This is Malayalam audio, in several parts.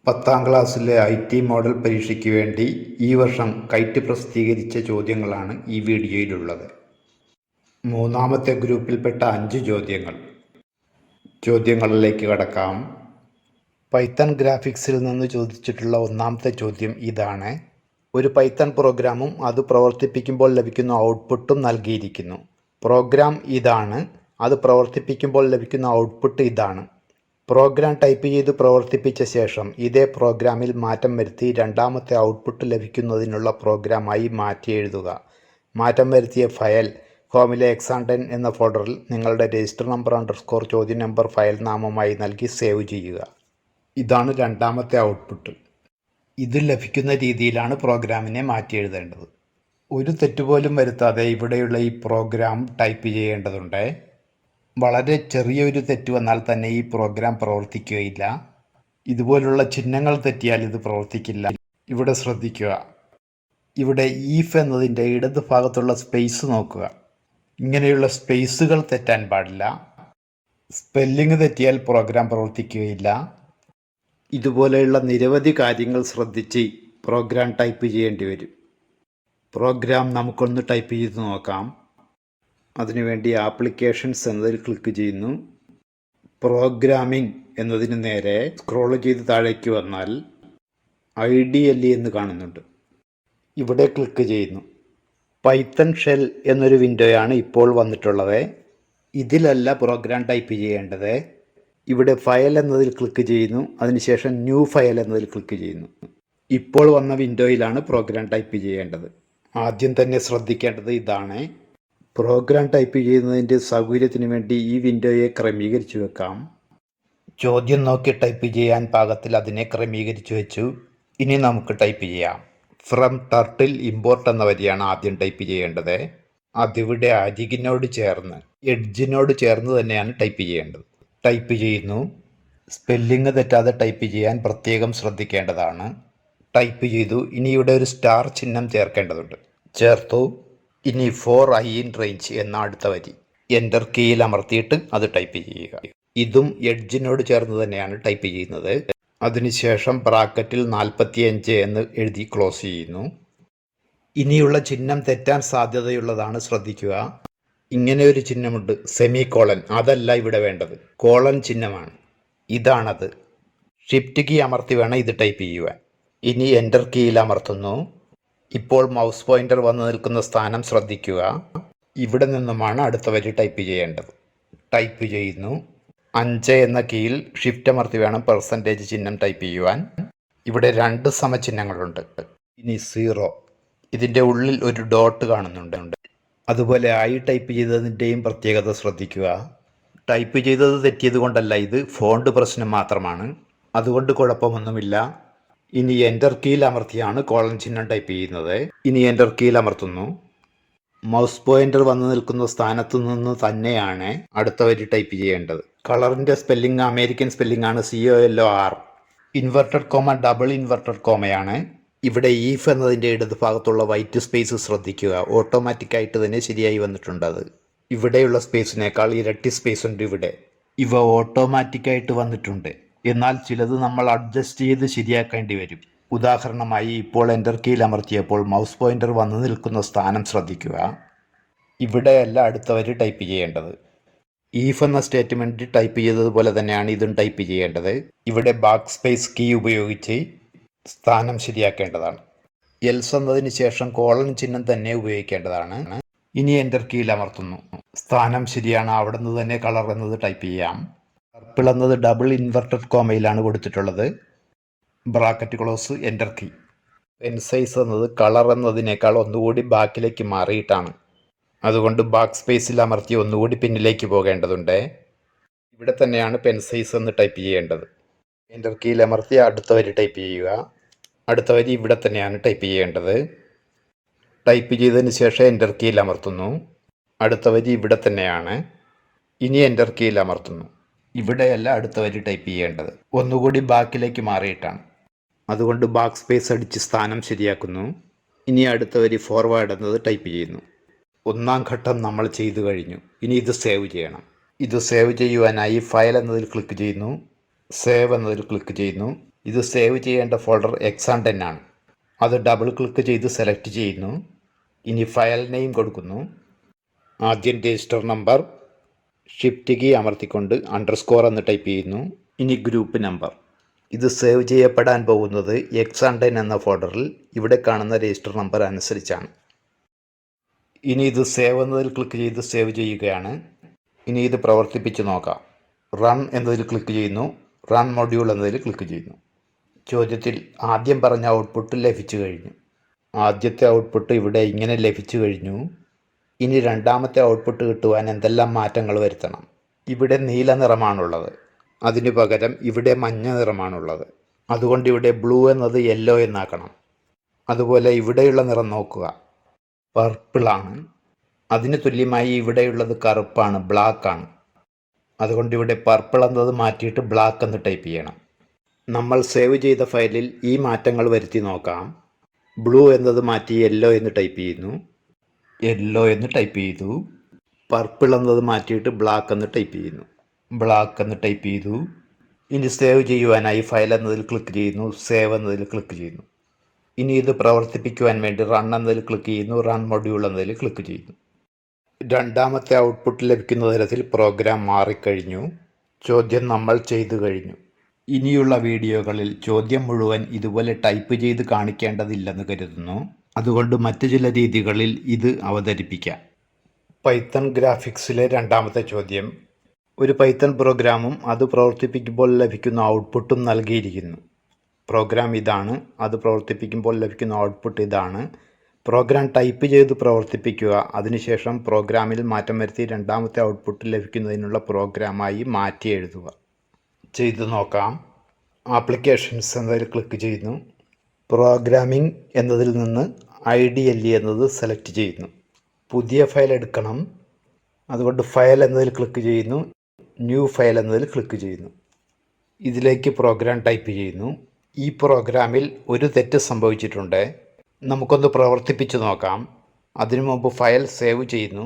10ാം ക്ലാസ്സിലെ ഐടി മോഡൽ പരീക്ഷയ്ക്ക് വേണ്ടി ഈ വർഷം കൈറ്റ് പ്രസിദ്ധീകരിച്ച ചോദ്യങ്ങളാണ് ഈ വീഡിയോയിലുള്ളത്. മൂന്നാമത്തെ ഗ്രൂപ്പിൽപ്പെട്ട 5 ചോദ്യങ്ങൾ. ചോദ്യങ്ങളിലേക്ക് കടക്കാം. പൈത്തൺ ഗ്രാഫിക്സിൽ നിന്ന് ചോദിച്ചിട്ടുള്ള ഒന്നാമത്തെ ചോദ്യം ഇതാണ്. ഒരു പൈത്തൺ പ്രോഗ്രാമും അത് പ്രവർത്തിപ്പിക്കുമ്പോൾ ലഭിക്കുന്ന ഔട്ട്പുട്ടും നൽകിയിരിക്കുന്നു. പ്രോഗ്രാം ഇതാണ്, അത് പ്രവർത്തിപ്പിക്കുമ്പോൾ ലഭിക്കുന്ന ഔട്ട്പുട്ട് ഇതാണ്. പ്രോഗ്രാം ടൈപ്പ് ചെയ്ത് പ്രവർത്തിപ്പിച്ച ശേഷം ഇതേ പ്രോഗ്രാമിൽ മാറ്റം വരുത്തി രണ്ടാമത്തെ ഔട്ട്പുട്ട് ലഭിക്കുന്നതിനുള്ള പ്രോഗ്രാമായി മാറ്റി എഴുതുക. മാറ്റം വരുത്തിയ ഫയൽ ഹോമിലെ എക്സാംടെൻ എന്ന ഫോൾഡറിൽ നിങ്ങളുടെ രജിസ്റ്റർ നമ്പർ _ ചോദ്യം നമ്പർ ഫയൽ നാമമായി നൽകി സേവ് ചെയ്യുക. ഇതാണ് രണ്ടാമത്തെ ഔട്ട്പുട്ട്. ഇത് ലഭിക്കുന്ന രീതിയിലാണ് പ്രോഗ്രാമിനെ മാറ്റി എഴുതേണ്ടത്. ഒരു തെറ്റുപോലും വരുത്താതെ ഇവിടെയുള്ള ഈ പ്രോഗ്രാം ടൈപ്പ് ചെയ്യേണ്ടതുണ്ട്. വളരെ ചെറിയൊരു തെറ്റ് വന്നാൽ തന്നെ ഈ പ്രോഗ്രാം പ്രവർത്തിക്കുകയില്ല. ഇതുപോലുള്ള ചിഹ്നങ്ങൾ തെറ്റിയാൽ ഇത് പ്രവർത്തിക്കില്ല. ഇവിടെ ശ്രദ്ധിക്കുക. ഇവിടെ ഈഫ് എന്നതിൻ്റെ ഇടത് ഭാഗത്തുള്ള സ്പേസ് നോക്കുക. ഇങ്ങനെയുള്ള സ്പേസുകൾ തെറ്റാൻ പാടില്ല. സ്പെല്ലിംഗ് തെറ്റിയാൽ പ്രോഗ്രാം പ്രവർത്തിക്കുകയില്ല. ഇതുപോലെയുള്ള നിരവധി കാര്യങ്ങൾ ശ്രദ്ധിച്ച് പ്രോഗ്രാം ടൈപ്പ് ചെയ്യേണ്ടി വരും. പ്രോഗ്രാം നമുക്കൊന്ന് ടൈപ്പ് ചെയ്ത് നോക്കാം. അതിനുവേണ്ടി ആപ്ലിക്കേഷൻസ് എന്നതിൽ ക്ലിക്ക് ചെയ്യുന്നു. പ്രോഗ്രാമിംഗ് എന്നതിന് നേരെ സ്ക്രോൾ ചെയ്ത് താഴേക്ക് വന്നാൽ IDLE എന്ന് കാണുന്നുണ്ട്. ഇവിടെ ക്ലിക്ക് ചെയ്യുന്നു. പൈത്തൺ ഷെൽ എന്നൊരു വിൻഡോയാണ് ഇപ്പോൾ വന്നിട്ടുള്ളത്. ഇതിലല്ല പ്രോഗ്രാം ടൈപ്പ് ചെയ്യേണ്ടത്. ഇവിടെ ഫയൽ എന്നതിൽ ക്ലിക്ക് ചെയ്യുന്നു. അതിനുശേഷം ന്യൂ ഫയൽ എന്നതിൽ ക്ലിക്ക് ചെയ്യുന്നു. ഇപ്പോൾ വന്ന വിൻഡോയിലാണ് പ്രോഗ്രാം ടൈപ്പ് ചെയ്യേണ്ടത്. ആദ്യം തന്നെ ശ്രദ്ധിക്കേണ്ടത് ഇതാണ്. പ്രോഗ്രാം ടൈപ്പ് ചെയ്യുന്നതിൻ്റെ സൗകര്യത്തിന് വേണ്ടി ഈ വിൻഡോയെ ക്രമീകരിച്ചു വെക്കാം. ചോദ്യം നോക്കി ടൈപ്പ് ചെയ്യാൻ പാകത്തിൽ അതിനെ ക്രമീകരിച്ചു വെച്ചു. ഇനി നമുക്ക് ടൈപ്പ് ചെയ്യാം. ഫ്രം ടർട്ടിൽ ഇമ്പോർട്ട് എന്ന വരിയാണ് ആദ്യം ടൈപ്പ് ചെയ്യേണ്ടത്. അതിവിടെ അരികിനോട് ചേർന്ന് എഡ്ജിനോട് ചേർന്ന് തന്നെയാണ് ടൈപ്പ് ചെയ്യേണ്ടത്. ടൈപ്പ് ചെയ്യുന്നു. സ്പെല്ലിംഗ് തെറ്റാതെ ടൈപ്പ് ചെയ്യാൻ പ്രത്യേകം ശ്രദ്ധിക്കേണ്ടതാണ്. ടൈപ്പ് ചെയ്തു. ഇനി ഇവിടെ ഒരു സ്റ്റാർ ചിഹ്നം ചേർക്കേണ്ടതുണ്ട്. ചേർത്തു. ഇനി 4i in range എന്ന അടുത്ത വരി എൻ്റർ കീയിൽ അമർത്തിയിട്ട് അത് ടൈപ്പ് ചെയ്യുക. ഇതും എഡ്ജിനോട് ചേർന്ന് തന്നെയാണ് ടൈപ്പ് ചെയ്യുന്നത്. അതിനുശേഷം ബ്രാക്കറ്റിൽ 45 എന്ന് എഴുതി ക്ലോസ് ചെയ്യുന്നു. ഇനിയുള്ള ചിഹ്നം തെറ്റാൻ സാധ്യതയുള്ളതാണ്, ശ്രദ്ധിക്കുക. ഇങ്ങനെ ഒരു ചിഹ്നമുണ്ട്, സെമികോളൻ. അതല്ല ഇവിടെ വേണ്ടത്, കോളൻ ചിഹ്നമാണ്. ഇതാണത്. ഷിഫ്റ്റ് കീ അമർത്തി വേണം ഇത് ടൈപ്പ് ചെയ്യുവാൻ. ഇനി എൻ്റർ കീയിൽ അമർത്തുന്നു. ഇപ്പോൾ മൗസ് പോയിൻ്റർ വന്ന് നിൽക്കുന്ന സ്ഥാനം ശ്രദ്ധിക്കുക. ഇവിടെ നിന്നുമാണ് അടുത്ത വരി ടൈപ്പ് ചെയ്യേണ്ടത്. ടൈപ്പ് ചെയ്യുന്നു. 5 എന്ന കീയിൽ ഷിഫ്റ്റ് അമർത്തി വേണം % ചിഹ്നം ടൈപ്പ് ചെയ്യുവാൻ. ഇവിടെ 2 സമചിഹ്നങ്ങളുണ്ട്. ഇനി 0. ഇതിൻ്റെ ഉള്ളിൽ ഒരു ഡോട്ട് കാണുന്നുണ്ട്. അതുപോലെ ടൈപ്പ് ചെയ്തതിൻ്റെയും പ്രത്യേകത ശ്രദ്ധിക്കുക. ടൈപ്പ് ചെയ്തത് തെറ്റിയത് കൊണ്ടല്ല, ഇത് ഫോണ്ട് പ്രശ്നം മാത്രമാണ്. അതുകൊണ്ട് കുഴപ്പമൊന്നുമില്ല. ഇനി എൻ്റർ കീയിൽ അമർത്തിയാണ് കോളൻ ചിഹ്നം ടൈപ്പ് ചെയ്യുന്നത്. ഇനി എൻ്റർ കീയിൽ അമർത്തുന്നു. മൗസ് പോയിൻ്റർ വന്ന് നിൽക്കുന്ന സ്ഥാനത്തു നിന്ന് തന്നെയാണ് അടുത്ത വരി ടൈപ്പ് ചെയ്യേണ്ടത്. കളറിൻ്റെ സ്പെല്ലിംഗ് അമേരിക്കൻ സ്പെല്ലിംഗ് ആണ്, COLOR. Inverted comma double inverted കോമയാണ്. ഇവിടെ ഈഫ് എന്നതിൻ്റെ ഇടത് ഭാഗത്തുള്ള വൈറ്റ് സ്പേസ് ശ്രദ്ധിക്കുക. ഓട്ടോമാറ്റിക്കായിട്ട് തന്നെ ശരിയായി വന്നിട്ടുണ്ട്. അത് ഇവിടെയുള്ള സ്പേസിനേക്കാൾ ഇരട്ടി സ്പേസ് ഉണ്ട് ഇവിടെ. ഇവ ഓട്ടോമാറ്റിക്കായിട്ട് വന്നിട്ടുണ്ട്. എന്നാൽ ചിലത് നമ്മൾ അഡ്ജസ്റ്റ് ചെയ്ത് ശരിയാക്കേണ്ടി വരും. ഉദാഹരണമായി ഇപ്പോൾ എൻ്റർ കീയിൽ അമർത്തിയപ്പോൾ മൗസ് പോയിൻ്റർ വന്ന് നിൽക്കുന്ന സ്ഥാനം ശ്രദ്ധിക്കുക. ഇവിടെയല്ല അടുത്ത വരി ടൈപ്പ് ചെയ്യേണ്ടത്. ഈഫ് എന്ന സ്റ്റേറ്റ്മെൻറ്റ് ടൈപ്പ് ചെയ്തതുപോലെ തന്നെയാണ് ഇതും ടൈപ്പ് ചെയ്യേണ്ടത്. ഇവിടെ ബാക്ക് സ്പേസ് കീ ഉപയോഗിച്ച് സ്ഥാനം ശരിയാക്കേണ്ടതാണ്. എൽസ് എന്നതിന് ശേഷം കോളൻ ചിഹ്നം തന്നെ ഉപയോഗിക്കേണ്ടതാണ്. ഇനി എൻ്റർ കീയിൽ അമർത്തുന്നു. സ്ഥാനം ശരിയാണ്. അവിടെ നിന്ന് തന്നെ കളർ എന്നത് ടൈപ്പ് ചെയ്യാം. പർപ്പിൾ എന്നത് ഡബിൾ ഇൻവെർട്ടഡ് കോമയിലാണ് കൊടുത്തിട്ടുള്ളത്. Bracket close, enter key. Pen size എന്നത് കളർ എന്നതിനേക്കാൾ ഒന്നുകൂടി ബാക്കിലേക്ക് മാറിയിട്ടാണ്. അതുകൊണ്ട് ബാക്ക് സ്പേസിൽ അമർത്തി ഒന്നുകൂടി പിന്നിലേക്ക് പോകേണ്ടതുണ്ട്. ഇവിടെ തന്നെയാണ് പെൻ സൈസ് എന്ന് ടൈപ്പ് ചെയ്യേണ്ടത്. എൻ്റർ കീയിൽ അമർത്തി അടുത്ത വരി ടൈപ്പ് ചെയ്യുക. അടുത്ത വരി ഇവിടെ തന്നെയാണ് ടൈപ്പ് ചെയ്യേണ്ടത്. ടൈപ്പ് ചെയ്തതിന് ശേഷം എൻ്റർ കീയിൽ അമർത്തുന്നു. അടുത്ത വരി ഇവിടെ തന്നെയാണ്. ഇനി എൻ്റർ കീയിൽ അമർത്തുന്നു. ഇവിടെയല്ല അടുത്ത വരി ടൈപ്പ് ചെയ്യേണ്ടത്, ഒന്നുകൂടി ബാക്കിലേക്ക് മാറിയിട്ടാണ്. അതുകൊണ്ട് ബാക്ക് സ്പേസ് അടിച്ച് സ്ഥാനം ശരിയാക്കുന്നു. ഇനി അടുത്ത വരി ഫോർവേഡ് എന്നത് ടൈപ്പ് ചെയ്യുന്നു. ഒന്നാം ഘട്ടം നമ്മൾ ചെയ്തു കഴിഞ്ഞു. ഇനി ഇത് സേവ് ചെയ്യണം. ഇത് സേവ് ചെയ്യുവാനായി ഫയൽ എന്നതിൽ ക്ലിക്ക് ചെയ്യുന്നു. സേവ് എന്നതിൽ ക്ലിക്ക് ചെയ്യുന്നു. ഇത് സേവ് ചെയ്യേണ്ട ഫോൾഡർ x10 ആണ്. അത് ഡബിൾ ക്ലിക്ക് ചെയ്ത് സെലക്ട് ചെയ്യുന്നു. ഇനി ഫയൽ നെയിം കൊടുക്കുന്നു. ആദ്യം രജിസ്റ്റർ നമ്പർ, ഷിഫ്റ്റ് കീ അമർത്തിക്കൊണ്ട് അണ്ടർസ്കോർ എന്ന് ടൈപ്പ് ചെയ്യുന്നു. ഇനി ഗ്രൂപ്പ് നമ്പർ. ഇത് സേവ് ചെയ്യപ്പെടാൻ പോകുന്നത് x10 എന്ന ഫോൾഡറിൽ ഇവിടെ കാണുന്ന രജിസ്റ്റർ നമ്പർ അനുസരിച്ചാണ്. ഇനി ഇത് സേവ് എന്നതിൽ ക്ലിക്ക് ചെയ്ത് സേവ് ചെയ്യുകയാണ്. ഇനി ഇത് പ്രവർത്തിപ്പിച്ച് നോക്കാം. റൺ എന്നതിൽ ക്ലിക്ക് ചെയ്യുന്നു. റൺ മൊഡ്യൂൾ എന്നതിൽ ക്ലിക്ക് ചെയ്യുന്നു. ചോദ്യത്തിൽ ആദ്യം പറഞ്ഞ ഔട്ട്പുട്ട് ലഭിച്ചു കഴിഞ്ഞു. ആദ്യത്തെ ഔട്ട്പുട്ട് ഇവിടെ ഇങ്ങനെ ലഭിച്ചു കഴിഞ്ഞു. ഇനി രണ്ടാമത്തെ ഔട്ട്പുട്ട് കിട്ടുവാൻ എന്തെല്ലാം മാറ്റങ്ങൾ വരുത്തണം? ഇവിടെ നീല നിറമാണുള്ളത്, അതിനു പകരം ഇവിടെ മഞ്ഞ നിറമാണുള്ളത്. അതുകൊണ്ട് ഇവിടെ ബ്ലൂ എന്നത് യെല്ലോ എന്നാക്കണം. അതുപോലെ ഇവിടെയുള്ള നിറം നോക്കുക, പർപ്പിളാണ്. അതിന് തുല്യമായി ഇവിടെയുള്ളത് കറുപ്പാണ്, ബ്ലാക്കാണ്. അതുകൊണ്ട് ഇവിടെ പർപ്പിൾ എന്നത് മാറ്റിയിട്ട് ബ്ലാക്ക് എന്ന് ടൈപ്പ് ചെയ്യണം. നമ്മൾ സേവ് ചെയ്ത ഫയലിൽ ഈ മാറ്റങ്ങൾ വരുത്തി നോക്കാം. ബ്ലൂ എന്നത് മാറ്റി യെല്ലോ എന്ന് ടൈപ്പ് ചെയ്യുന്നു. യെല്ലോ എന്ന് ടൈപ്പ് ചെയ്തു. പർപ്പിൾ എന്നത് മാറ്റിയിട്ട് ബ്ലാക്ക് എന്ന് ടൈപ്പ് ചെയ്യുന്നു. ബ്ലാക്ക് എന്ന് ടൈപ്പ് ചെയ്തു. ഇനി സേവ് ചെയ്യുവാനായി ഫയൽ എന്നതിൽ ക്ലിക്ക് ചെയ്യുന്നു. സേവ് എന്നതിൽ ക്ലിക്ക് ചെയ്യുന്നു. ഇനി ഇത് പ്രവർത്തിപ്പിക്കുവാൻ വേണ്ടി റൺ എന്നതിൽ ക്ലിക്ക് ചെയ്യുന്നു. റൺ മൊഡ്യൂൾ എന്നതിൽ ക്ലിക്ക് ചെയ്യുന്നു. രണ്ടാമത്തെ ഔട്ട്പുട്ട് ലഭിക്കുന്ന തരത്തിൽ പ്രോഗ്രാം മാറിക്കഴിഞ്ഞു. ചോദ്യം നമ്മൾ ചെയ്തു കഴിഞ്ഞു. ഇനിയുള്ള വീഡിയോകളിൽ ചോദ്യം മുഴുവൻ ഇതുപോലെ ടൈപ്പ് ചെയ്ത് കാണിക്കേണ്ടതില്ലെന്ന് കരുതുന്നു. അതുകൊണ്ട് മറ്റു ചില രീതികളിൽ ഇത് അവതരിപ്പിക്കാം. പൈത്തൺ ഗ്രാഫിക്സിലെ രണ്ടാമത്തെ ചോദ്യം. ഒരു പൈത്തൺ പ്രോഗ്രാമും അത് പ്രവർത്തിപ്പിക്കുമ്പോൾ ലഭിക്കുന്ന ഔട്ട്പുട്ടും നൽകിയിരിക്കുന്നു. പ്രോഗ്രാം ഇതാണ്, അത് പ്രവർത്തിപ്പിക്കുമ്പോൾ ലഭിക്കുന്ന ഔട്ട്പുട്ട് ഇതാണ്. പ്രോഗ്രാം ടൈപ്പ് ചെയ്ത് പ്രവർത്തിപ്പിക്കുക. അതിനുശേഷം പ്രോഗ്രാമിൽ മാറ്റം വരുത്തി രണ്ടാമത്തെ ഔട്ട്പുട്ട് ലഭിക്കുന്നതിനുള്ള പ്രോഗ്രാമായി മാറ്റി എഴുതുക. ചെയ്തു നോക്കാം. ആപ്ലിക്കേഷൻസ് എന്നതിൽ ക്ലിക്ക് ചെയ്യുന്നു. പ്രോഗ്രാമിംഗ് എന്നതിൽ നിന്ന് IDLE എന്നത് സെലക്ട് ചെയ്യുന്നു. പുതിയ ഫയൽ എടുക്കണം. അതുകൊണ്ട് ഫയൽ എന്നതിൽ ക്ലിക്ക് ചെയ്യുന്നു. ന്യൂ ഫയൽ എന്നതിൽ ക്ലിക്ക് ചെയ്യുന്നു. ഇതിലേക്ക് പ്രോഗ്രാം ടൈപ്പ് ചെയ്യുന്നു. ഈ പ്രോഗ്രാമിൽ ഒരു തെറ്റ് സംഭവിച്ചിട്ടുണ്ട്. നമുക്കൊന്ന് പ്രവർത്തിപ്പിച്ച് നോക്കാം. അതിനു മുമ്പ് ഫയൽ സേവ് ചെയ്യുന്നു.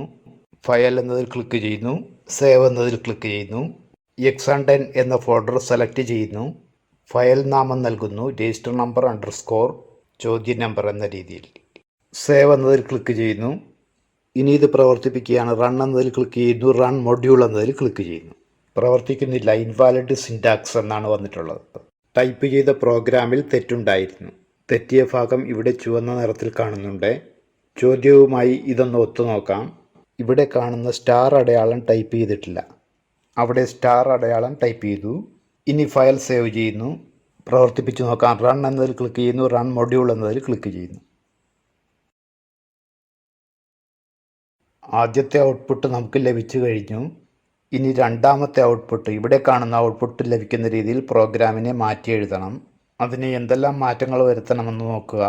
ഫയൽ എന്നതിൽ ക്ലിക്ക് ചെയ്യുന്നു. സേവ് എന്നതിൽ ക്ലിക്ക് ചെയ്യുന്നു. x10 എന്ന ഫോൾഡർ സെലക്ട് ചെയ്യുന്നു. ഫയൽ നാമം നൽകുന്നു. രജിസ്റ്റർ നമ്പർ അണ്ടർസ്കോർ ചോദ്യ നമ്പർ എന്ന രീതിയിൽ. സേവ് എന്നതിൽ ക്ലിക്ക് ചെയ്യുന്നു. ഇനി ഇത് പ്രവർത്തിപ്പിക്കുകയാണ്. റൺ എന്നതിൽ ക്ലിക്ക് ചെയ്യുന്നു. റൺ മൊഡ്യൂൾ എന്നതിൽ ക്ലിക്ക് ചെയ്യുന്നു. പ്രവർത്തിക്കുന്നില്ല, ഇൻവാലിഡ് സിൻടാക്സ് എന്നാണ് വന്നിട്ടുള്ളത്. ടൈപ്പ് ചെയ്ത പ്രോഗ്രാമിൽ തെറ്റുണ്ടായിരുന്നു. തെറ്റിയ ഭാഗം ഇവിടെ ചുവന്ന നിറത്തിൽ കാണുന്നുണ്ട്. ചോദ്യവുമായി ഇതൊന്ന് ഒത്തുനോക്കാം. ഇവിടെ കാണുന്ന സ്റ്റാർ അടയാളം ടൈപ്പ് ചെയ്തിട്ടില്ല, അവിടെ സ്റ്റാർ അടയാളം ടൈപ്പ് ചെയ്തു. ഇനി ഫയൽ സേവ് ചെയ്യുന്നു. പ്രവർത്തിപ്പിച്ച് നോക്കാം. റൺ എന്നതിൽ ക്ലിക്ക് ചെയ്യുന്നു. റൺ മൊഡ്യൂൾ എന്നതിൽ ക്ലിക്ക് ചെയ്യുന്നു. ആദ്യത്തെ ഔട്ട്പുട്ട് നമുക്ക് ലഭിച്ചു കഴിഞ്ഞു. ഇനി രണ്ടാമത്തെ ഔട്ട്പുട്ട്, ഇവിടെ കാണുന്ന ഔട്ട്പുട്ട് ലഭിക്കുന്ന രീതിയിൽ പ്രോഗ്രാമിനെ മാറ്റി എഴുതണം. അതിന് എന്തെല്ലാം മാറ്റങ്ങൾ വരുത്തണമെന്ന് നോക്കുക.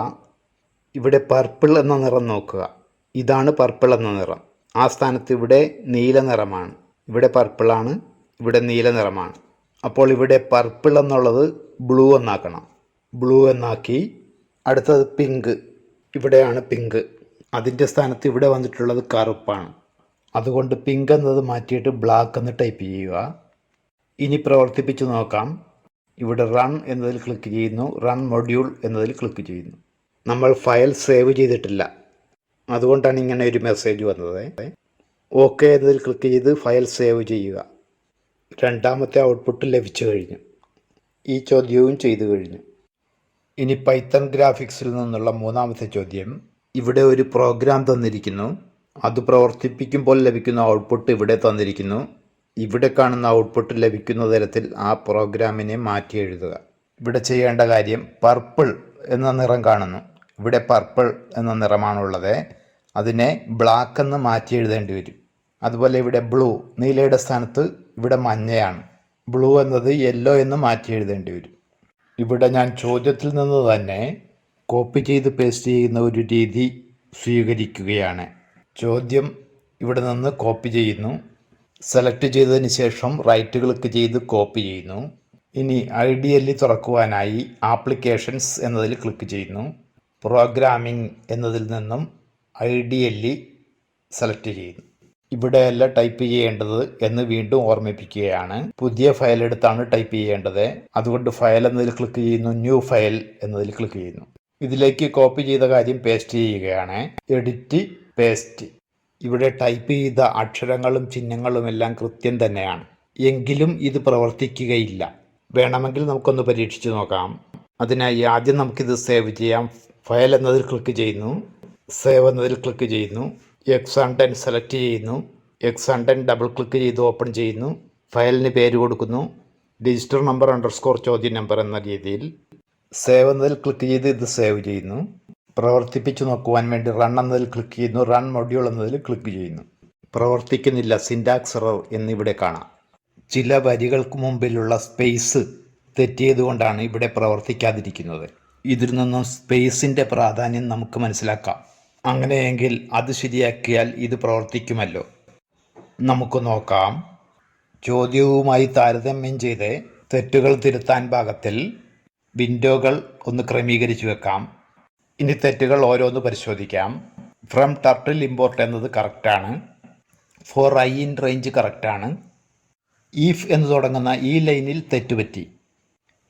ഇവിടെ പർപ്പിൾ എന്ന നിറം നോക്കുക. ഇതാണ് പർപ്പിൾ എന്ന നിറം. ആ സ്ഥാനത്ത് ഇവിടെ നീല നിറമാണ്. ഇവിടെ പർപ്പിളാണ്, ഇവിടെ നീല നിറമാണ്. അപ്പോൾ ഇവിടെ പർപ്പിൾ എന്നുള്ളത് ബ്ലൂ എന്നാക്കണം. ബ്ലൂ എന്നാക്കി. അടുത്തത് പിങ്ക്. ഇവിടെയാണ് പിങ്ക്. അതിൻ്റെ സ്ഥാനത്ത് ഇവിടെ വന്നിട്ടുള്ളത് കറുപ്പാണ്. അതുകൊണ്ട് പിങ്ക് എന്നത് മാറ്റിയിട്ട് ബ്ലാക്ക് എന്ന് ടൈപ്പ് ചെയ്യുക. ഇനി പ്രവർത്തിപ്പിച്ച് നോക്കാം. ഇവിടെ റൺ എന്നതിൽ ക്ലിക്ക് ചെയ്യുന്നു. റൺ മൊഡ്യൂൾ എന്നതിൽ ക്ലിക്ക് ചെയ്യുന്നു. നമ്മൾ ഫയൽ സേവ് ചെയ്തിട്ടില്ല, അതുകൊണ്ടാണ് ഇങ്ങനെ ഒരു മെസ്സേജ് വന്നത്. ഓക്കെ എന്നതിൽ ക്ലിക്ക് ചെയ്ത് ഫയൽ സേവ് ചെയ്യുക. രണ്ടാമത്തെ ഔട്ട്പുട്ട് ലഭിച്ചു കഴിഞ്ഞു. ഈ ചോദ്യവും ചെയ്തു കഴിഞ്ഞു. ഇനി പൈത്തൺ ഗ്രാഫിക്സിൽ നിന്നുള്ള മൂന്നാമത്തെ ചോദ്യം. ഇവിടെ ഒരു പ്രോഗ്രാം തന്നിരിക്കുന്നു. അത് പ്രവർത്തിപ്പിക്കുമ്പോൾ ലഭിക്കുന്ന ഔട്ട്പുട്ട് ഇവിടെ തന്നിരിക്കുന്നു. ഇവിടെ കാണുന്ന ഔട്ട്പുട്ട് ലഭിക്കുന്ന തരത്തിൽ ആ പ്രോഗ്രാമിനെ മാറ്റി എഴുതുക. ഇവിടെ ചെയ്യേണ്ട കാര്യം, പർപ്പിൾ എന്ന നിറം കാണുന്നു. ഇവിടെ പർപ്പിൾ എന്ന നിറമാണുള്ളത്. അതിനെ ബ്ലാക്ക് എന്ന് മാറ്റി എഴുതേണ്ടി വരും. അതുപോലെ ഇവിടെ ബ്ലൂ, നീലയുടെ സ്ഥാനത്ത് ഇവിടെ മഞ്ഞയാണ്. ബ്ലൂ എന്നത് യെല്ലോ എന്ന് മാറ്റി എഴുതേണ്ടി വരും. ഇവിടെ ഞാൻ ചോദ്യത്തിൽ നിന്ന് തന്നെ കോപ്പി ചെയ്ത് പേസ്റ്റ് ചെയ്യുന്ന ഒരു രീതി സ്വീകരിക്കുകയാണ്. ചോദ്യം ഇവിടെ നിന്ന് കോപ്പി ചെയ്യുന്നു. സെലക്ട് ചെയ്തതിന് ശേഷം റൈറ്റ് ക്ലിക്ക് ചെയ്ത് കോപ്പി ചെയ്യുന്നു. ഇനി IDLE തുറക്കുവാനായി ആപ്ലിക്കേഷൻസ് എന്നതിൽ ക്ലിക്ക് ചെയ്യുന്നു. പ്രോഗ്രാമിംഗ് എന്നതിൽ നിന്നും IDLE സെലക്ട് ചെയ്യുന്നു. ഇവിടെയല്ല ടൈപ്പ് ചെയ്യേണ്ടത് എന്ന് വീണ്ടും ഓർമ്മിപ്പിക്കുകയാണ്. പുതിയ ഫയൽ എടുത്താണ് ടൈപ്പ് ചെയ്യേണ്ടത്. അതുകൊണ്ട് ഫയൽ എന്നതിൽ ക്ലിക്ക് ചെയ്യുന്നു, ന്യൂ ഫയൽ എന്നതിൽ ക്ലിക്ക് ചെയ്യുന്നു. ഇതിലേക്ക് കോപ്പി ചെയ്ത കാര്യം പേസ്റ്റ് ചെയ്യുകയാണ്. Edit, paste. ഇവിടെ ടൈപ്പ് ചെയ്ത അക്ഷരങ്ങളും ചിഹ്നങ്ങളും എല്ലാം കൃത്യം തന്നെയാണ്. എങ്കിലും ഇത് പ്രവർത്തിക്കുകയില്ല. വേണമെങ്കിൽ നമുക്കൊന്ന് പരീക്ഷിച്ച് നോക്കാം. അതിനായി ആദ്യം നമുക്കിത് സേവ് ചെയ്യാം. ഫയൽ എന്നതിൽ ക്ലിക്ക് ചെയ്യുന്നു, സേവ് എന്നതിൽ ക്ലിക്ക് ചെയ്യുന്നു, X110 സെലക്ട് ചെയ്യുന്നു, X110 ഡബിൾ ക്ലിക്ക് ചെയ്ത് ഓപ്പൺ ചെയ്യുന്നു. ഫയലിന് പേര് കൊടുക്കുന്നു, രജിസ്റ്റർ നമ്പർ _ ചോദ്യം നമ്പർ എന്ന രീതിയിൽ. സേവ് എന്നതിൽ ക്ലിക്ക് ചെയ്ത് ഇത് സേവ് ചെയ്യുന്നു. പ്രവർത്തിപ്പിച്ച് നോക്കുവാൻ വേണ്ടി റൺ എന്നതിൽ ക്ലിക്ക് ചെയ്യുന്നു, റൺ മൊഡ്യൂൾ എന്നതിൽ ക്ലിക്ക് ചെയ്യുന്നു. പ്രവർത്തിക്കുന്നില്ല, സിൻടാക്സ് എറർ എന്നിവിടെ കാണാം. ചില വരികൾക്ക് മുമ്പിലുള്ള സ്പേസ് തെറ്റിയതുകൊണ്ടാണ് ഇവിടെ പ്രവർത്തിക്കാതിരിക്കുന്നത്. ഇതിൽ നിന്നും സ്പേസിൻ്റെ പ്രാധാന്യം നമുക്ക് മനസ്സിലാക്കാം. അങ്ങനെയെങ്കിൽ അത് ശരിയാക്കിയാൽ ഇത് പ്രവർത്തിക്കുമല്ലോ. നമുക്ക് നോക്കാം. ചോദ്യവുമായി താരതമ്യം ചെയ്ത് തെറ്റുകൾ തിരുത്താൻ പാകത്തിൽ വിൻഡോകൾ ഒന്ന് ക്രമീകരിച്ചു വെക്കാം. ഇനി തെറ്റുകൾ ഓരോന്ന് പരിശോധിക്കാം. ഫ്രം ടർട്ടിൽ ഇമ്പോർട്ട് എന്നത് കറക്റ്റാണ്. ഫോർ ഐ ഇൻ റേഞ്ച് കറക്റ്റാണ്. ഈഫ് എന്ന് തുടങ്ങുന്ന ഈ ലൈനിൽ തെറ്റുപറ്റി.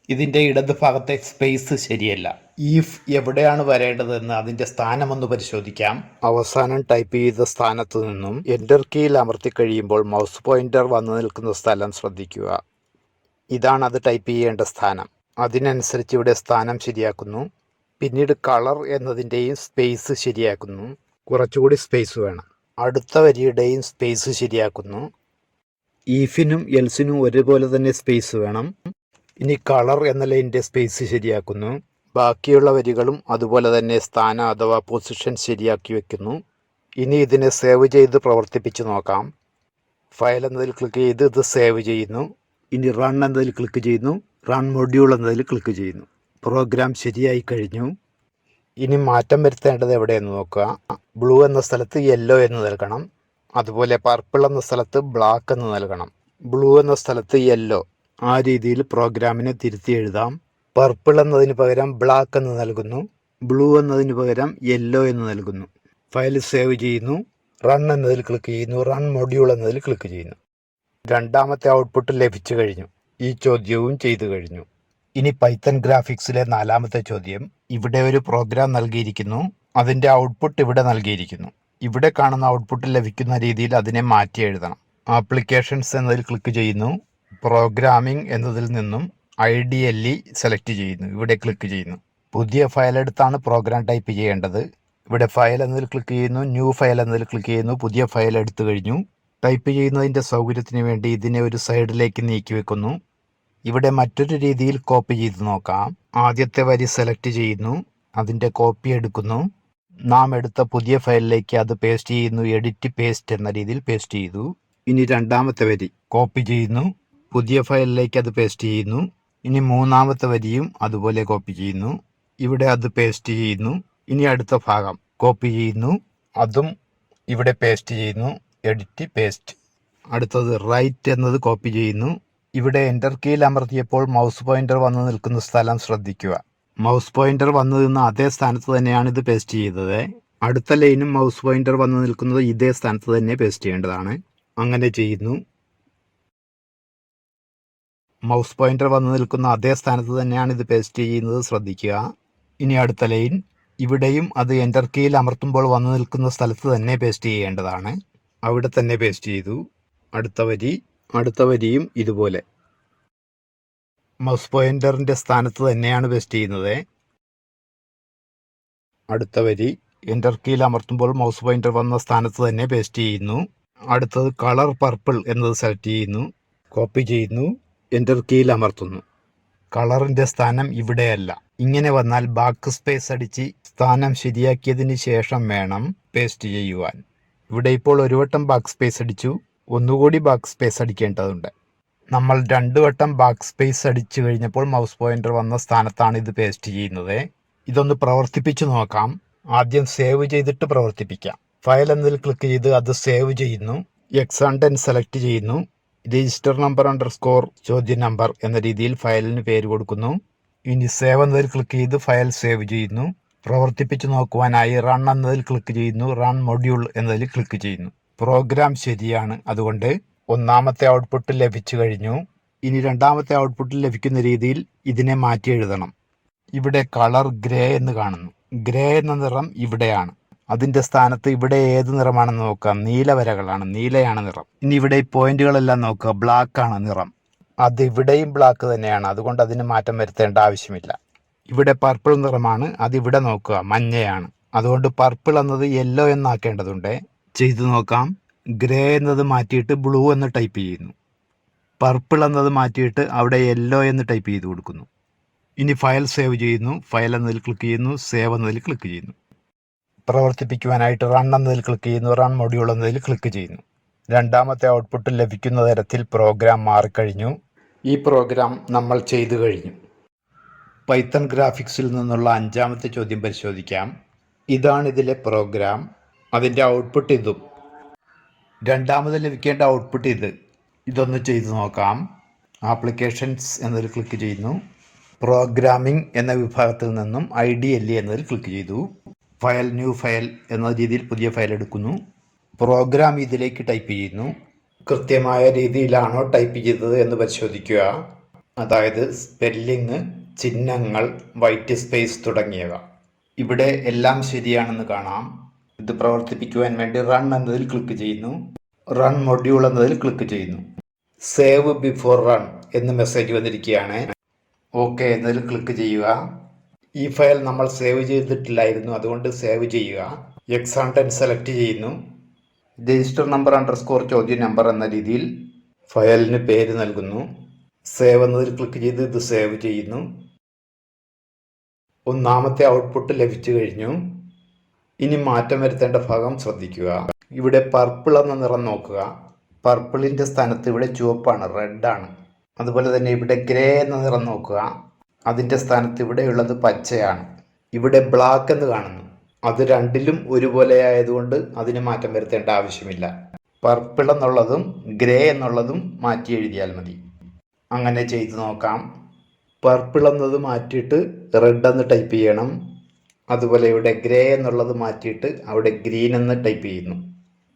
ഇതിൻ്റെ ഇടതുഭാഗത്തെ സ്പേസ് ശരിയല്ല. ഈഫ് എവിടെയാണ് വരേണ്ടതെന്ന് അതിൻ്റെ സ്ഥാനമൊന്ന് പരിശോധിക്കാം. അവസാനം ടൈപ്പ് ചെയ്ത സ്ഥാനത്ത് നിന്നും എൻ്റർ കീയിൽ അമർത്തി കഴിയുമ്പോൾ മൗസ് പോയിൻ്റർ വന്നു നിൽക്കുന്ന സ്ഥലം ശ്രദ്ധിക്കുക. ഇതാണ് അത് ടൈപ്പ് ചെയ്യേണ്ട സ്ഥാനം. അതിനനുസരിച്ച് ഇവിടെ സ്ഥാനം ശരിയാക്കുന്നു. പിന്നീട് കളർ എന്നതിൻ്റെയും സ്പേസ് ശരിയാക്കുന്നു. കുറച്ചുകൂടി സ്പേസ് വേണം. അടുത്ത വരിയുടെയും സ്പേസ് ശരിയാക്കുന്നു. ഈഫിനും എൽസിനും ഒരുപോലെ തന്നെ സ്പേസ് വേണം. ഇനി കളർ എന്ന ലൈനിൻ്റെ സ്പേസ് ശരിയാക്കുന്നു. ബാക്കിയുള്ള വരികളും അതുപോലെ തന്നെ സ്ഥാനം അഥവാ പൊസിഷൻ ശരിയാക്കി വെക്കുന്നു. ഇനി ഇതിനെ സേവ് ചെയ്ത് പ്രവർത്തിപ്പിച്ച് നോക്കാം. ഫയൽ എന്നതിൽ ക്ലിക്ക് ചെയ്ത് ഇത് സേവ് ചെയ്യുന്നു. ഇനി റൺ എന്നതിൽ ക്ലിക്ക് ചെയ്യുന്നു, റൺ മൊഡ്യൂൾ എന്നതിൽ ക്ലിക്ക് ചെയ്യുന്നു. പ്രോഗ്രാം ശരിയായി കഴിഞ്ഞു. ഇനി മാറ്റം വരുത്തേണ്ടത് എവിടെയെന്ന് നോക്കുക. ബ്ലൂ എന്ന സ്ഥലത്ത് യെല്ലോ എന്ന് നൽകണം. അതുപോലെ പർപ്പിൾ എന്ന സ്ഥലത്ത് ബ്ലാക്ക് എന്ന് നൽകണം. ബ്ലൂ എന്ന സ്ഥലത്ത് യെല്ലോ. ആ രീതിയിൽ പ്രോഗ്രാമിനെ തിരുത്തി എഴുതാം. പർപ്പിൾ എന്നതിന് പകരം ബ്ലാക്ക് എന്ന് നൽകുന്നു. ബ്ലൂ എന്നതിന് പകരം യെല്ലോ എന്ന് നൽകുന്നു. ഫയൽ സേവ് ചെയ്യുന്നു. റൺ എന്നതിൽ ക്ലിക്ക് ചെയ്യുന്നു, റൺ മൊഡ്യൂൾ എന്നതിൽ ക്ലിക്ക് ചെയ്യുന്നു. രണ്ടാമത്തെ ഔട്ട്പുട്ട് ലഭിച്ചു കഴിഞ്ഞു. ഈ ചോദ്യവും ചെയ്തു കഴിഞ്ഞു. ഇനി പൈത്തൺ ഗ്രാഫിക്സിലെ നാലാമത്തെ ചോദ്യം. ഇവിടെ ഒരു പ്രോഗ്രാം നൽകിയിരിക്കുന്നു. അതിൻ്റെ ഔട്ട്പുട്ട് ഇവിടെ നൽകിയിരിക്കുന്നു. ഇവിടെ കാണുന്ന ഔട്ട്പുട്ട് ലഭിക്കുന്ന രീതിയിൽ അതിനെ മാറ്റി എഴുതണം. ആപ്ലിക്കേഷൻസ് എന്നതിൽ ക്ലിക്ക് ചെയ്യുന്നു. പ്രോഗ്രാമിംഗ് എന്നതിൽ നിന്നും IDLE സെലക്ട് ചെയ്യുന്നു. ഇവിടെ ക്ലിക്ക് ചെയ്യുന്നു. പുതിയ ഫയൽ എടുത്താണ് പ്രോഗ്രാം ടൈപ്പ് ചെയ്യേണ്ടത്. ഇവിടെ ഫയൽ എന്നതിൽ ക്ലിക്ക് ചെയ്യുന്നു, ന്യൂ ഫയൽ എന്നതിൽ ക്ലിക്ക് ചെയ്യുന്നു. പുതിയ ഫയൽ എടുത്തു കഴിഞ്ഞു. ടൈപ്പ് ചെയ്യുന്നതിൻ്റെ സൗകര്യത്തിന് വേണ്ടി ഇതിനെ ഒരു സൈഡിലേക്ക് നീക്കി വെക്കുന്നു. ഇവിടെ മറ്റൊരു രീതിയിൽ കോപ്പി ചെയ്ത് നോക്കാം. ആദ്യത്തെ വരി സെലക്ട് ചെയ്യുന്നു, അതിൻ്റെ കോപ്പി എടുക്കുന്നു. നാം എടുത്ത പുതിയ ഫയലിലേക്ക് അത് പേസ്റ്റ് ചെയ്യുന്നു. എഡിറ്റ്, പേസ്റ്റ് എന്ന രീതിയിൽ പേസ്റ്റ് ചെയ്തു. ഇനി രണ്ടാമത്തെ വരി കോപ്പി ചെയ്യുന്നു, പുതിയ ഫയലിലേക്ക് അത് പേസ്റ്റ് ചെയ്യുന്നു. ഇനി മൂന്നാമത്തെ വരിയും അതുപോലെ കോപ്പി ചെയ്യുന്നു. ഇവിടെ അത് പേസ്റ്റ് ചെയ്യുന്നു. ഇനി അടുത്ത ഭാഗം കോപ്പി ചെയ്യുന്നു, അതും ഇവിടെ പേസ്റ്റ് ചെയ്യുന്നു. Edit, paste. അടുത്തത് റൈറ്റ് എന്നത് കോപ്പി ചെയ്യുന്നു. ഇവിടെ എൻ്റർ കീയിൽ അമർത്തിയപ്പോൾ മൗസ് പോയിൻ്റർ വന്ന് നിൽക്കുന്ന സ്ഥലം ശ്രദ്ധിക്കുക. മൗസ് പോയിൻ്റർ വന്നു നിന്ന അതേ സ്ഥാനത്ത് തന്നെയാണ് ഇത് പേസ്റ്റ് ചെയ്തത്. അടുത്ത ലൈനും മൗസ് പോയിൻ്റർ വന്ന് നിൽക്കുന്നത് ഇതേ സ്ഥാനത്ത് തന്നെ പേസ്റ്റ് ചെയ്യേണ്ടതാണ്. അങ്ങനെ ചെയ്യുന്നു. മൗസ് പോയിൻ്റർ വന്ന് നിൽക്കുന്ന അതേ സ്ഥാനത്ത് തന്നെയാണ് ഇത് പേസ്റ്റ് ചെയ്യുന്നത്, ശ്രദ്ധിക്കുക. ഇനി അടുത്ത ലൈൻ. ഇവിടെയും അത് എൻ്റർ കീയിൽ അമർത്തുമ്പോൾ വന്ന് നിൽക്കുന്ന സ്ഥലത്ത് തന്നെ പേസ്റ്റ് ചെയ്യേണ്ടതാണ്. അവിടെ തന്നെ പേസ്റ്റ് ചെയ്തു. അടുത്ത വരിയും ഇതുപോലെ മൗസ് പോയിൻ്ററിൻ്റെ സ്ഥാനത്ത് തന്നെയാണ് പേസ്റ്റ് ചെയ്യുന്നത്. അടുത്ത വരി എൻ്റർ കീയിൽ അമർത്തുമ്പോൾ മൗസ് പോയിൻ്റർ വന്ന സ്ഥാനത്ത് തന്നെ പേസ്റ്റ് ചെയ്യുന്നു. അടുത്തത് കളർ പർപ്പിൾ എന്നത് സെലക്ട് ചെയ്യുന്നു, കോപ്പി ചെയ്യുന്നു, എൻ്റർ കീയിൽ അമർത്തുന്നു. കളറിൻ്റെ സ്ഥാനം ഇവിടെയല്ല. ഇങ്ങനെ വന്നാൽ ബാക്ക് സ്പേസ് അടിച്ച് സ്ഥാനം ശരിയാക്കിയതിന് ശേഷം വേണം പേസ്റ്റ് ചെയ്യുവാൻ. ഇവിടെ ഇപ്പോൾ ഒരു വട്ടം ബാക്ക് സ്പേസ് അടിച്ചു, ഒന്നുകൂടി ബാക്ക് സ്പേസ് അടിക്കേണ്ടതുണ്ട്. നമ്മൾ 2 വട്ടം ബാക്ക് സ്പേസ് അടിച്ചു കഴിഞ്ഞപ്പോൾ മൗസ് പോയിൻ്റർ വന്ന സ്ഥാനത്താണ് ഇത് പേസ്റ്റ് ചെയ്യുന്നത്. ഇതൊന്ന് പ്രവർത്തിപ്പിച്ച് നോക്കാം. ആദ്യം സേവ് ചെയ്തിട്ട് പ്രവർത്തിപ്പിക്കാം. ഫയൽ എന്നതിൽ ക്ലിക്ക് ചെയ്ത് അത് സേവ് ചെയ്യുന്നു. X110 സെലക്ട് ചെയ്യുന്നു. രജിസ്റ്റർ നമ്പർ _ ചോദ്യം നമ്പർ എന്ന രീതിയിൽ ഫയലിന് പേര് കൊടുക്കുന്നു. ഇനി സേവ് എന്നതിൽ ക്ലിക്ക് ചെയ്ത് ഫയൽ സേവ് ചെയ്യുന്നു. പ്രവർത്തിപ്പിച്ച് നോക്കുവാനായി റൺ എന്നതിൽ ക്ലിക്ക് ചെയ്യുന്നു, റൺ മൊഡ്യൂൾ എന്നതിൽ ക്ലിക്ക് ചെയ്യുന്നു. പ്രോഗ്രാം ശരിയാണ്. അതുകൊണ്ട് ഒന്നാമത്തെ ഔട്ട്പുട്ട് ലഭിച്ചു കഴിഞ്ഞു. ഇനി രണ്ടാമത്തെ ഔട്ട്പുട്ട് ലഭിക്കുന്ന രീതിയിൽ ഇതിനെ മാറ്റി എഴുതണം. ഇവിടെ കളർ ഗ്രേ എന്ന് കാണുന്നു. ഗ്രേ എന്ന നിറം ഇവിടെയാണ്. അതിൻ്റെ സ്ഥാനത്ത് ഇവിടെ ഏത് നിറമാണെന്ന് നോക്കാം. നീല വരകളാണ്, നീലയാണ് നിറം. ഇനി ഇവിടെ ഈ പോയിന്റുകളെല്ലാം നോക്കുക, ബ്ലാക്ക് ആണ് നിറം. അത് ഇവിടെയും ബ്ലാക്ക് തന്നെയാണ്. അതുകൊണ്ട് അതിന് മാറ്റം വരുത്തേണ്ട ആവശ്യമില്ല. ഇവിടെ പർപ്പിൾ നിറമാണ്, അതിവിടെ നോക്കുക, മഞ്ഞയാണ്. അതുകൊണ്ട് പർപ്പിൾ എന്നത് യെല്ലോ എന്നാക്കേണ്ടതുണ്ട്. ചെയ്തു നോക്കാം. ഗ്രേ എന്നത് മാറ്റിയിട്ട് ബ്ലൂ എന്ന് ടൈപ്പ് ചെയ്യുന്നു. പർപ്പിൾ എന്നത് മാറ്റിയിട്ട് അവിടെ യെല്ലോ എന്ന് ടൈപ്പ് ചെയ്ത് കൊടുക്കുന്നു. ഇനി ഫയൽ സേവ് ചെയ്യുന്നു. ഫയൽ എന്നതിൽ ക്ലിക്ക് ചെയ്യുന്നു, സേവ് എന്നതിൽ ക്ലിക്ക് ചെയ്യുന്നു. പ്രവർത്തിപ്പിക്കുവാനായിട്ട് റൺ എന്നതിൽ ക്ലിക്ക് ചെയ്യുന്നു, റൺ മൊഡ്യൂൾ എന്നതിൽ ക്ലിക്ക് ചെയ്യുന്നു. രണ്ടാമത്തെ ഔട്ട്പുട്ട് ലഭിക്കുന്ന തരത്തിൽ പ്രോഗ്രാം മാറിക്കഴിഞ്ഞു. ഈ പ്രോഗ്രാം നമ്മൾ ചെയ്തു കഴിഞ്ഞു. പൈത്തൺ ഗ്രാഫിക്സിൽ നിന്നുള്ള അഞ്ചാമത്തെ ചോദ്യം പരിശോധിക്കാം. ഇതാണ് ഇതിലെ പ്രോഗ്രാം. അതിൻ്റെ ഔട്ട്പുട്ട് ഇതും. രണ്ടാമത് ലഭിക്കേണ്ട ഔട്ട്പുട്ട് ഇതൊന്ന് ചെയ്തു നോക്കാം. ആപ്ലിക്കേഷൻസ് എന്നതിൽ ക്ലിക്ക് ചെയ്യുന്നു. പ്രോഗ്രാമിംഗ് എന്ന വിഭാഗത്തിൽ നിന്നും IDLE എന്നതിൽ ക്ലിക്ക് ചെയ്തു. ഫയൽ, ന്യൂ ഫയൽ എന്ന രീതിയിൽ പുതിയ ഫയൽ എടുക്കുന്നു. പ്രോഗ്രാം ഇതിലേക്ക് ടൈപ്പ് ചെയ്യുന്നു. കൃത്യമായ രീതിയിലാണോ ടൈപ്പ് ചെയ്തത് എന്ന് പരിശോധിക്കുക. അതായത് സ്പെല്ലിങ്, ചിഹ്നങ്ങൾ, വൈറ്റ് സ്പേസ് തുടങ്ങിയവ. ഇവിടെ എല്ലാം ശരിയാണെന്ന് കാണാം. ഇത് പ്രവർത്തിപ്പിക്കുവാൻ വേണ്ടി റൺ എന്നതിൽ ക്ലിക്ക് ചെയ്യുന്നു. റൺ മൊഡ്യൂൾ എന്നതിൽ ക്ലിക്ക് ചെയ്യുന്നു. സേവ് ബിഫോർ റൺ എന്ന് മെസ്സേജ് വന്നിരിക്കുകയാണ്. ഓക്കെ എന്നതിൽ ക്ലിക്ക് ചെയ്യുക. ഈ ഫയൽ നമ്മൾ സേവ് ചെയ്തിട്ടില്ലായിരുന്നു, അതുകൊണ്ട് സേവ് ചെയ്യുക. എക്സാംടൻ സെലക്ട് ചെയ്യുന്നു. രജിസ്റ്റർ നമ്പർ _ ചോദ്യ നമ്പർ എന്ന രീതിയിൽ ഫയലിന് പേര് നൽകുന്നു. സേവ് എന്നതിൽ ക്ലിക്ക് ചെയ്ത് ഇത് സേവ് ചെയ്യുന്നു. ഒന്നാമത്തെ ഔട്ട്പുട്ട് ലഭിച്ചു കഴിഞ്ഞു. ഇനി മാറ്റം വരുത്തേണ്ട ഭാഗം ശ്രദ്ധിക്കുക. ഇവിടെ പർപ്പിൾ എന്ന നിറം നോക്കുക. പർപ്പിളിൻ്റെ സ്ഥാനത്ത് ഇവിടെ ചുവപ്പാണ്, റെഡാണ്. അതുപോലെ തന്നെ ഇവിടെ ഗ്രേ എന്ന നിറം നോക്കുക. അതിൻ്റെ സ്ഥാനത്ത് ഇവിടെയുള്ളത് പച്ചയാണ്. ഇവിടെ ബ്ലാക്ക് എന്ന് കാണുന്നു. അത് രണ്ടിലും ഒരുപോലെ ആയതുകൊണ്ട് അതിന് മാറ്റം വരുത്തേണ്ട ആവശ്യമില്ല. പർപ്പിൾ എന്നുള്ളതും ഗ്രേ എന്നുള്ളതും മാറ്റി എഴുതിയാൽ മതി. അങ്ങനെ ചെയ്തു നോക്കാം. പർപ്പിൾ എന്നത് മാറ്റിയിട്ട് റെഡ് എന്ന് ടൈപ്പ് ചെയ്യണം. അതുപോലെ ഇവിടെ ഗ്രേ എന്നുള്ളത് മാറ്റിയിട്ട് അവിടെ ഗ്രീൻ എന്ന് ടൈപ്പ് ചെയ്യുന്നു.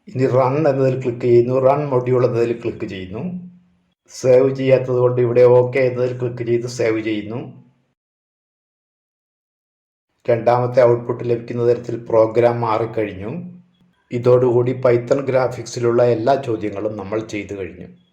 ഇനി റൺ എന്നതിൽ ക്ലിക്ക് ചെയ്യുന്നു. റൺ മൊഡ്യൂൾ എന്നതിൽ ക്ലിക്ക് ചെയ്യുന്നു. സേവ് ചെയ്യാത്തത് കൊണ്ട് ഇവിടെ ഓക്കെ എന്നതിൽ ക്ലിക്ക് ചെയ്ത് സേവ് ചെയ്യുന്നു. രണ്ടാമത്തെ ഔട്ട്പുട്ട് ലഭിക്കുന്ന തരത്തിൽ പ്രോഗ്രാം മാറിക്കഴിഞ്ഞു. ഇതോടുകൂടി പൈത്തൺ ഗ്രാഫിക്സിലുള്ള എല്ലാ ചോദ്യങ്ങളും നമ്മൾ ചെയ്തു കഴിഞ്ഞു.